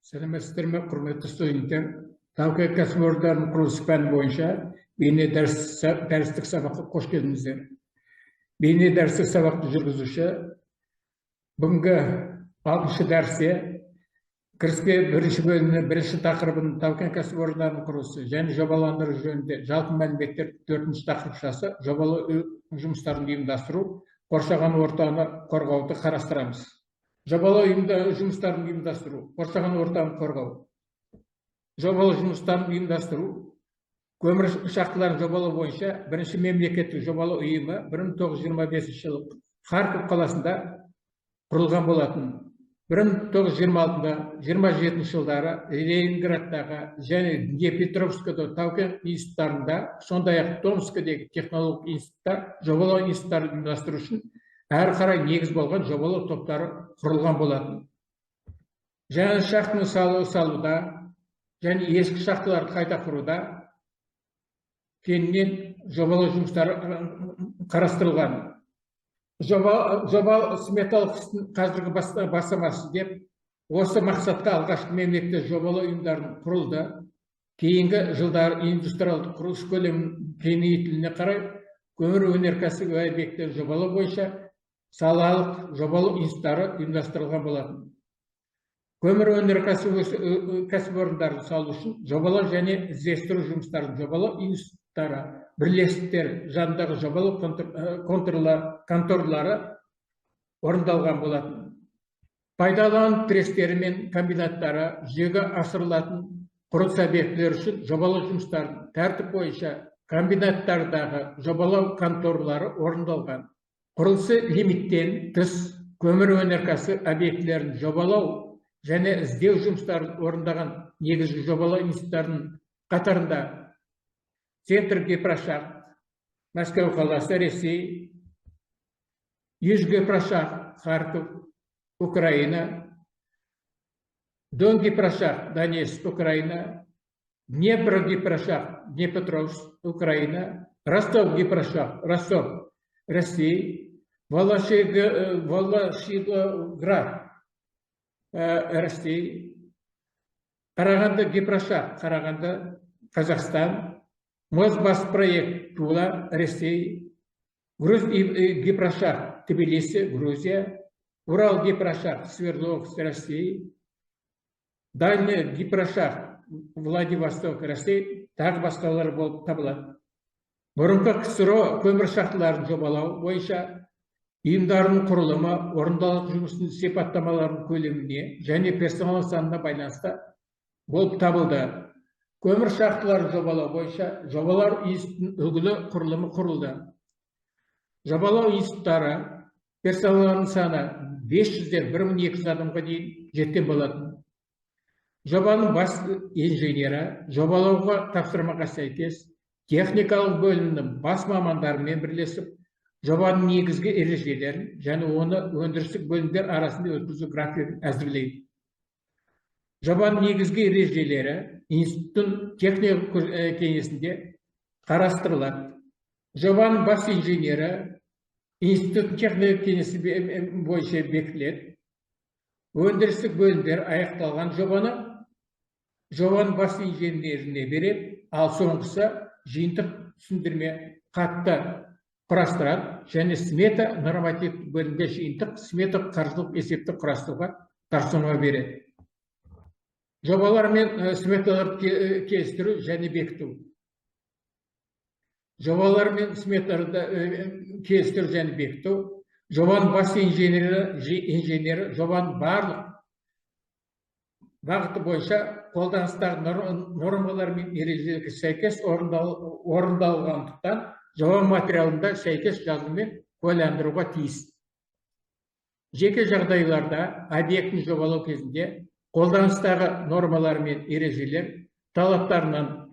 Сәлеметсіздер ме, құрметті студенттер? Тау-кен кәсіпорындарының құрылысы пәні бойынша бейне дәрістік сабаққа қош келдіңіздер. Бейне дәрістік сабақты жүргізуші бүгінгі 6-шы дәрісте кіріспе бірінші бөлімінің бірінші тақырыбын тау-кен кәсіпорындарының құрылысы және жобаландыру жөнінде жалпы мәліметтер 4-ші тақырыпшасы жобалау жұмыстарын ұйымдастыру, қоршаған ортаны қорғауды қарастырамыз. Жобалау жұмыстарын ұйымдастыру, қоршаған ортаны қорғау. Жобалау жұмыстарын ұйымдастыру, көмір шахталарын жобалау бойынша бірінші мемлекеттік жобалау ұйымы 1925 жылы Харьков қаласында құрылған болатын. 1926-27 жылдары Ленинградтағы және Днепропетровскіде тау-кен институттарында, сондай-ақ Томскідегі технологиялық институттар жобалау институттарын ұйымдастыру үшін әрі қарай негіз болған жобалау топтары құрылған болатын. Жаңа шахтаны салуда және ескі шахталарды қайта құруда кеңінен жобалау жұмыстары қарастырылған. Жоба сметалық істің қазіргі бастамасы деп, осы мақсатқа алғашқы мемлекеттік жобалау ұйымдарын құрылды. Кейінгі жылдары индустриалдық құрылыс көлемінің кеңейтілуіне қарай көмір өнеркәсібі объектілерін жобалау бойынша салалық жобалау институттары ұйымдастырылған болатын. Көмір өнеркәсібі кәсіпорындарын салу үшін жобалау және іздестіру жұмыстарын жобалау институттары, бірлестіктер жанындағы жобалау конторлары орындалған болатын. Пайдалану трестері мен комбинаттары жүзеге асырылатын құрылыс объектілері үшін жобалау жұмыстарын тәртіп бойынша комбинаттардағы жобалау конторлары орындалған. Құрылысы лимиттен тыс көмір өнеркәсібі объектілерін жобалау және іздеу жұмыстарын орындаған негізгі жобалау институттарының қатарында Центр Гипрошахт, Мәскеу қаласы, Ресей, Южгипрошахт, Харьков, Украина, Дон Гипрошахт, Донецк, Украина, Днепрогипрошахт, Днепропетровск, Украина, Ростов Гипрошахт, Ростов, Россия, Волошиград, Россия, Қарағанды Гипрошахт, Қарағанды, Қазақстан, Мосбаспроект Тула, Россия, Гипрошахт, Тбилиси, Грузия, Урал Гипрошахт, Свердловск, Россия, Дальний Гипрошахт, Владивосток, Россия, тағы басқалары болып табылады. Бұрынғы КСРО көмір шахталарын жобалау бойынша ұйымдардың құрылымы, орындалу жұмысының сипаттамаларының көлеміне және персонал санына байланысты болып табылды. Көмір шахталарын жобалау бойынша жобалар институтының үлгілі құрылымы құрылды. Жобалау институттары персоналының саны 500-ден 1200 адамға дейін жеткен болатын. Жобаның бас инженері жобалауға тапсырмаға сәйкес техникалық бөлімнің бас мамандарымен бірлесіп, жобаның негізгі ережелерін және оны өндірістік бөлімдер арасында өткізу графигін әзірлейді. Жобаның негізгі ережелері институттың техникалық кеңесінде қарастырылады. Жобаның бас инженері институттың техникалық кеңесі бойынша бекітіледі. Өндірістік бөлімдер аяқталған жобаның бас инженеріне береді, ал соңғысы жиынтық түсіндірме қатты құрастырады және смета нормативтік бөлімге жиынтық сметалық қаржылық есепті құрастыруға тапсырма береді. Жобалар мен сметаларды келістіру және бекіту. Жобалар мен сметаларды келістіру және бекіту. Жобаның бас инженері жобаның барлық бағыты бойынша қолданыстағы нормалар мен ережелерге сәйкес орындалғандықтан жоба материалында сәйкес жазумен куәландыруға тиіс. Жеке жағдайларда объектін жобалау кезінде қолданыстағы нормалар мен ережелер талаптарынан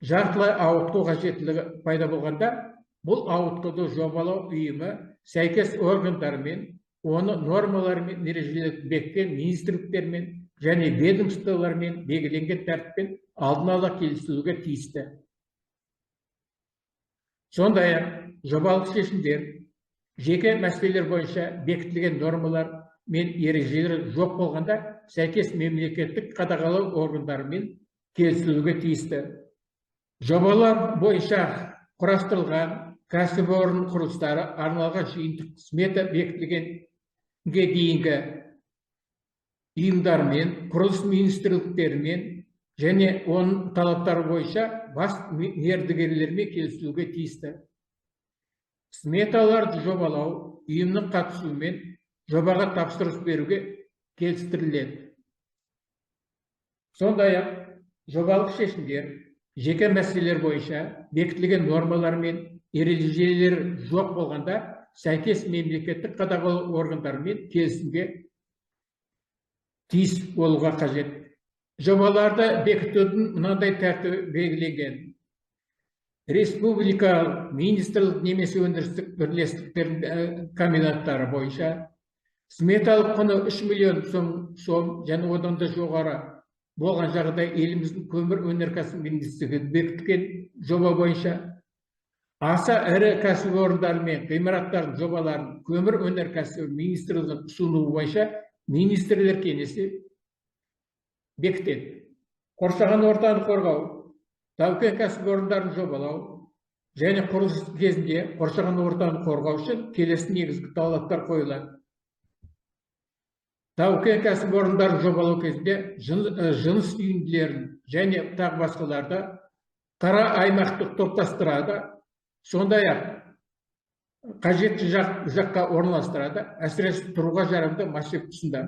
жартылай ауытқу қажеттілігі пайда болғанда, бұл ауытқуды жобалау ұйымы сәйкес органдармен, оны нормалар мен ережелер бекіткен министрліктермен және ведомстволармен белгіленген тәртіппен алдын ала келісілуге тиісті. Сондай-ақ жобалық шешімдер жеке мәселелер бойынша бекітілген нормалар мен ережелер жоқ болғанда сәйкес мемлекеттік қадағалау органдарымен келісілуге тиісті. Жобалар бойынша құрастырылған кәсіпорын құрылыстары арналған жиынтық смета бекітілгенге дейінгі ұйымдармен, құрылыс министрліктерімен және оның талаптары бойынша бас мердігерлермен келісілуге тиісті. Сметаларды жобалау ұйымның қатысуымен жобаға тапсырыс беруге келістіріледі. Сондай-ақ жобалық шешімдер жеке мәселелер бойынша бекітілген нормалар мен ережелер жоқ болғанда сәйкес мемлекеттік қадағалау органдарымен келісімге тиіс болуға қажет. Жобаларды бекітудің мынандай тәртібі белгіленген. Республикалық, министрлік немесе өндірістік бірлестіктердің комбинаттары бойынша сметалық құны 3 миллион сом және одан да жоғары болған жағдай еліміздің көмір өнеркәсібі министрлігі бекіткен жоба бойынша аса ірі кәсіпорындар мен ғимараттардың жобаларын көмір өнеркәсібі министрлігінің ұсынуы бойынша министрлер кеңесі бекітеді. Қоршаған ортаны қорғау, тау-кен кәсіпорындарын жобалау және құрылыс кезінде қоршаған ортаны қорғау үшін келесі негізгі талаптар қойылады. Тау-кен кәсіпорындарын жобалау кезінде жыныс үйінділерін және тағы басқаларды қара аймақтық топтастырады, сондай-ақ қажетті жаққа орналастырады, әсіресе тұруға жарамды массив тұсында.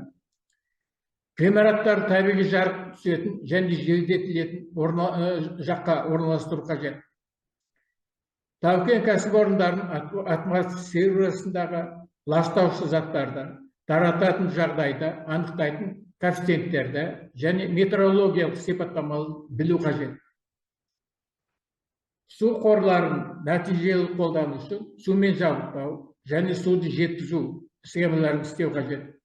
Ғимараттар табиғи жарық түсетін және желдетілетін жаққа орналастыру қажет. Тау-кен кәсіпорындарын атмосферасындағы ластаушы заттарды тарататын жағдайды анықтайтын коэффициенттерді және метеорологиялық сипаттаманы білу қажет. Су қорларын нәтижелі қолдану үшін сумен жабдықтау және суды жеткізу схемаларын істеу қажет.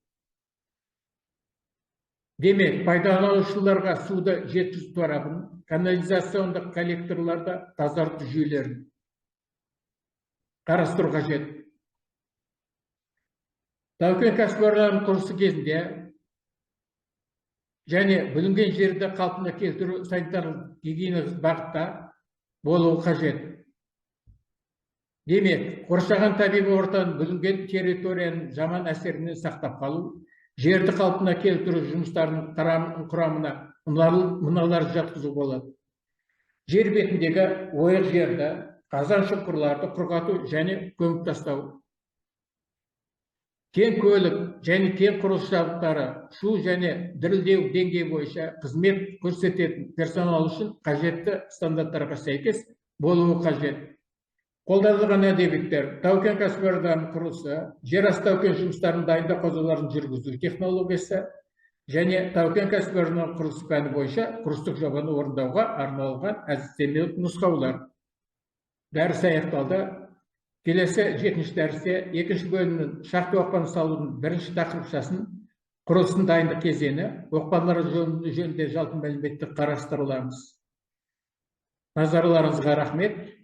Демек, пайдаланушыларға суды жеткізу торабын, канализациондық коллекторларды тазарту жүйелерін қарастыру қажет. Тау-кен кәсіпорындарын құрылысы кезінде және бүлінген жерді қалпына келтіру санитарлық гигиеналық бағытта болуы қажет. Демек, қоршаған табиғи ортаны бүлінген территорияның жаман әсерінен сақтап қалу, жерді қалпына келтіру жұмыстарының құрамына мыналар жатқызу болады. Жер бетіндегі ойық жерді, қазан шұңқырларды құрғату және көміп тастау. Кен көлік және кен құрылыс жабдықтары шу және дірілдеу деңгейі бойынша қызмет көрсететін персонал үшін қажетті стандарттарға сәйкес болуы қажет. Қолданылған әдебиеттер, тау-кен кәсіпорындарының құрылысы, жер асты тау-кен жұмыстарын дайындау қозғаларын жүргізу технологиясы және тау-кен кәсіпорындарының құрылысы пәні бойынша құрылыстық жобаны орындауға арналған әдістемелік нұсқаулар. Дәріс аяқталды. Келесі 7-ші дәрісте 2-ші бөлімнің шақты оқпаны салудың 1-ші тақырыпшасын құрылысын дайындық кезеңі оқпандары жөнінде жалпы мәліметті қарастыруламыз. Назарларыңызға рахмет.